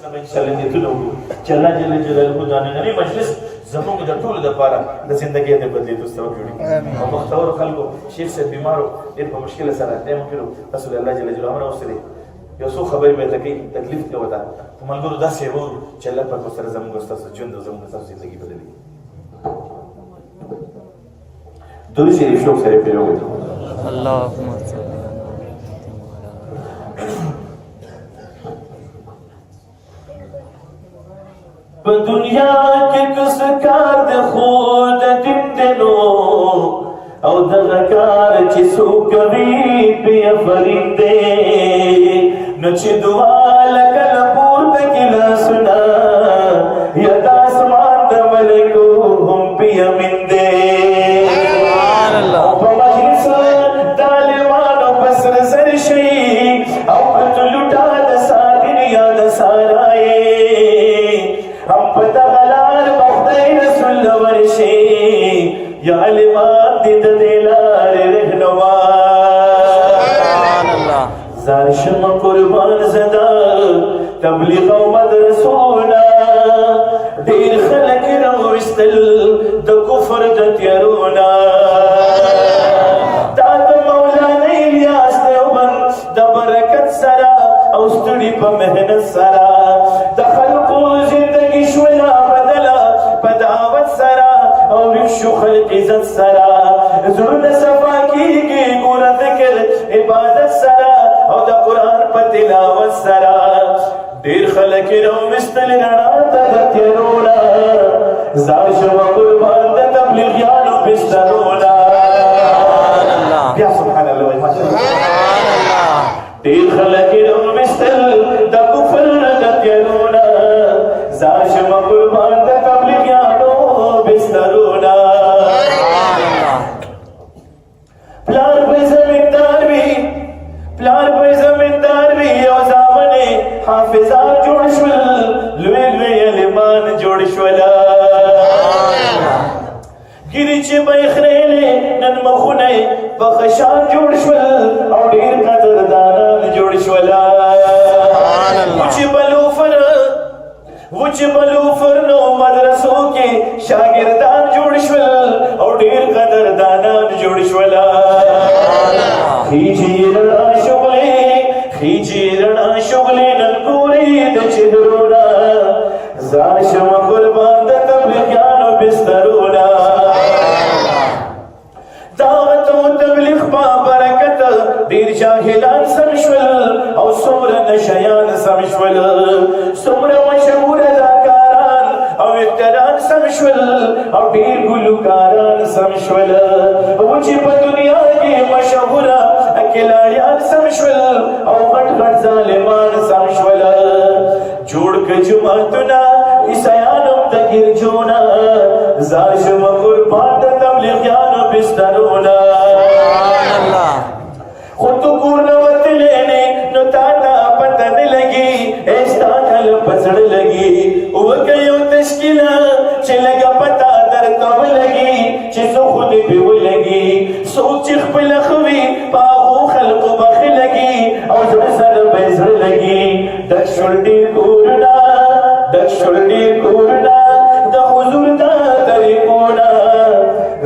نه ان شاء الله دې ټول چې الله جل جلاله دا نننی مجلس زموږ د ټولو لپاره د ژوندۍ د بدلېدو سبب جوړي او مختور خلکو شیخ صاحب بیمارو ډېر په مشکل سره دې مکرو رسول الله جل جلاله امر اوسره یو څو خبرې به تکي تکلیف کې وتا په ملګرو داسې وو چې الله پاک سره زموږ ستاسو ژوند زموږ ستاسو ژوندۍ بدلې دوی شریف شو سره پیرو اللهم صل په دنیا کې کس کار د خود دین دنو او دغه کار چې څوک کوي په فرینده نو چې دعا لکه پورته کې لاسونه یا د اسمان د ملکو هم په یمنده سبحان الله په مجلس طالبانو بسر سر شي او په لوټا د سادن یا د سارای هم په دغلار بخدای رسول ورشي یا علمان دې د دلار رهنما سبحان الله زار شم قربان زدا تبلیغ او مدرسونا ډیر خلک راوستل د کفر د تیارونا دا د مولانا الیاس دیوبند د برکت سره او ستړي په مهنت سره د خلقو زندگی شولا بدلا په دعوت سره او رشو خلق عزت سره زړه صفا کیږي ګور ذکر عبادت سره او د قران په تلاوت سره ډیر خلک رو مستل رڼا ته تیرولا زار شو قربان د تبلیغیانو بسترولا بیا سبحان الله سبحان الله ډیر خلک رو مستل د کفر د تیرولا زار شو قربان د تبلیغیانو بسترولا پلار په زمیندار وی پلار په زمیندار وی او زامنه حافظان جوړ شول لوی لوی علمان جوړ شول ګری چې بخریلې نن مخونه په خشان جوړ شول او ډیر قدردانان جوړ شول وچ بلوفر نو مدرسو کې شاګردان جوړ شول او ډیر قدردانان جوړ شول خيجي رڼا شغلې نن ګوري د چهرونا زار شم قربان د تبلیغیانو بسترونا دعوت او تبلیغ په برکت ډیر جاهلان سم شول او څومره نشیان سم شول څومره مشهور اداکاران او اکتران سم شول او ډیر ګلوکاران سم شول او چې په دنیا کې مشهور اکلاریان سم شول او غټ غټ ظالمان سم شول جوړ ک جماعتونه عیسایانو د ګرځونا زار شم قربان د تبلیغیانو بسترونا خود تو ګور نو وتلې نو تا ته پته نه لګي ایستا کل پسړ لګي او کيو تشکیلا چې لګا پتا درته ولګي چې زه خود به ولګي سوچ خپل خوي پاغو خلق بخلګي او زړه سره به زړه لګي د شولډي کورنا د حضور د طریقونا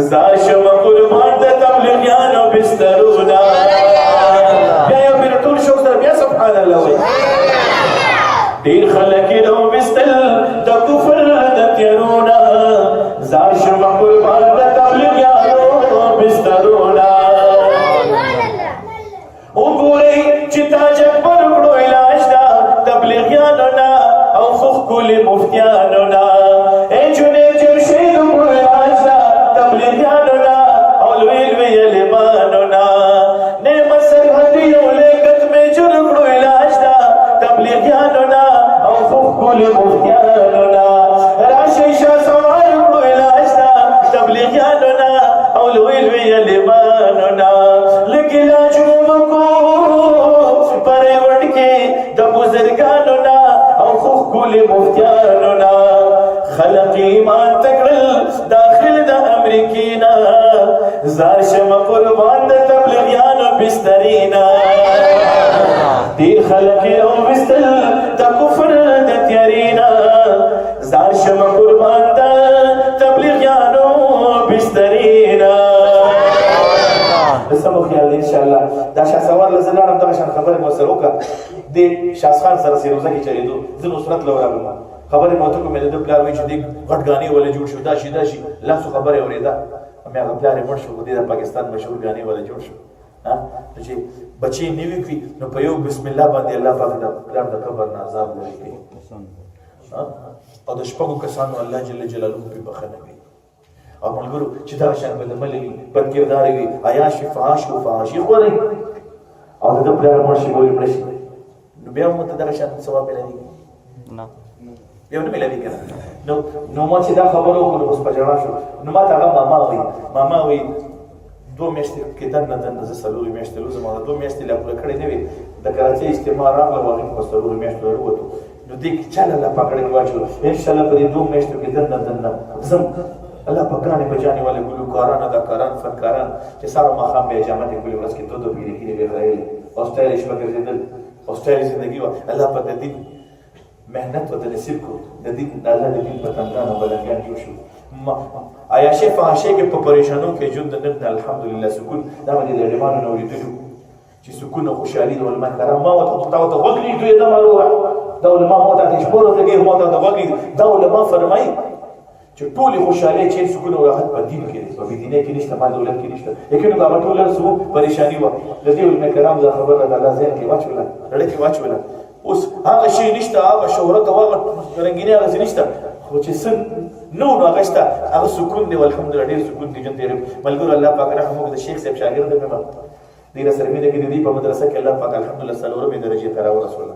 زار شم قربان د تبلیغیانو بسترونا بیا یو بیر ټول شوق سره بیا سبحان الله وای ډیر خلک رو بستل د کفر د تیرونا زار شم قربان د تبلیغیانو بسترونا وګورئ چې تاج اکبر وړو علاج دا تبلیغیانو نا او خو کل مفتیانو نا ای جنې جمشید وړو علاج دا تبلیغیانو نا او لوی لوی علمانو نا نعمت سرحدی او لیکت میں جرم وړو علاج دا تبلیغیانو نا او خو کل مفتیانو نا راشي شاه سوال وړو علاج دا تبلیغیانو نا او لوی لوی علمانو نا لګی علاج مفتیانو نا خلق ایمان تکړل داخل د امریکینا زار شم قربان د تبلیغیانو بسترینا دیر خلق او بستل د کفر د البهترین سمو خیال دی انشاءالله دا شاه سوار له زه لاړم دغه شان خبرې مو سره وکړه د شاسخان سره سیروزه کې چلېدو زه نصرت له ورغلم خبرې مو ورته کوم د ده پلار وایي چې دې غټ ګانې ولې جوړ شو دا شي لاسو خبرې اورېده مې هغه پلار یې مړ شو دې د پاکستان مشهور ګانې ولې جوړ شو چې بچې نوي کړي نو په یو بسم الله باندې الله پاک د پلار د قبر نه عذاب لري کوي او د شپږو کسانو الله جل جلاله پرې بخښنه کوي او ملګرو چې دغه شان بدعملي وي بدکردارې وي عیاش وي فحاش وي فحاشي خورئ او د ده پلار مړ شي به مړه شي نو بیا هم ورته دغه شان ثواب میلاویږي نه بیا نه میلاوي که نه نو ما چې دا خبره وکړو اوس په ژړا شو نو ما ته هغه ماما وایي 2 میاشتې کې دننه زه 4 میاشتې لوزم او 2 میاشتې لا پوره کړې نه وي د کراچۍ اجتماع راغله او هغې په 4 میاشتو راووتو نو دې کې چا الله پکړې کې واچولو انشاءالله په دې 2 میاشتو کې دننه ځم الله په ګرانې بجانې والے ګلوکاران اداکاران فنکاران چې سهار او ماښام به یې جامه دې کولې ورځ کې 2 پیرې کېدې به یې خریلې او سټایل یې شپه ګرځېدل او سټایل زندګي وه الله پاک د دین محنت ورته نصیب کړو د دین د الله د دین په تندان او بلنګیان جوړ شو عیاشۍ فحاشۍ کې په پریشانو کې ژوند د الحمدلله سکون دا مې د علمانو نه اورېدلي چې سکون او خوشحالي د علما کرام ما ورته غوږ نږدې ده مروه دا علما ما ته شپور لګي ما ته غوږ دا علما فرمایي چې ټولې خوشحالۍ چې سکون او راحت په دین کې دی په بېدینۍ کې نشته مال دولت کې نشته لیکن هغه ټول څه پریشاني وه د دې علما کرام دا خبره د الله ذهن کې واچوله زړه کې واچوله اوس هغه شی نشته هغه شهرت او هغه رنګیني هغه نشته خو چې څه نو هغه شته هغه سکون دی والحمدلله ډېر سکون دی ژوند تېروي ملګرو الله پاک رحم وکړي د شیخ صاحب شاګرد یم دې را سره مینه کې د دې په مدرسه کې الله پاک الحمدلله 4مې درجې ته راورسوله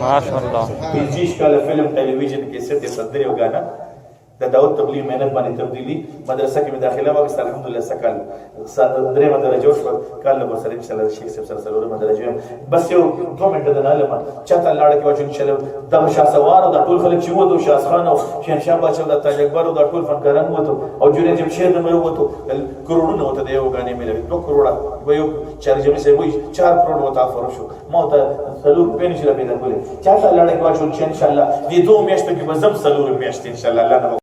ماشاءالله 25 کاله فلم ټلویزیون کې سټې صدرې وګاڼه د داود تبلیغ محنت باندې تبدیلی مدرسه کې داخله واغسته الحمدلله سکل 3 درجه شو کال له سره ان شاء الله شیخ صاحب سره 4 درجه بس یو 2 منټه د نالما چاته لاړ کې واچو ان شاء الله د شاه سوار او د ټول خلک چې وته شاه خان او شهنشاه بچو د تاج اکبر او د ټول فنکاران وته او جوړې جمشید مې وته کروڑونه وته د یو غانې ملي 2 کروڑه یو چارجمه سه وای 4 کروڑ وته افر شو ما ته سلور پنځه پیدا کولې چاته لاړ کې واچو ان شاء الله دې 2 میاشتو کې بزم سلور میاشتې ان شاء الله الله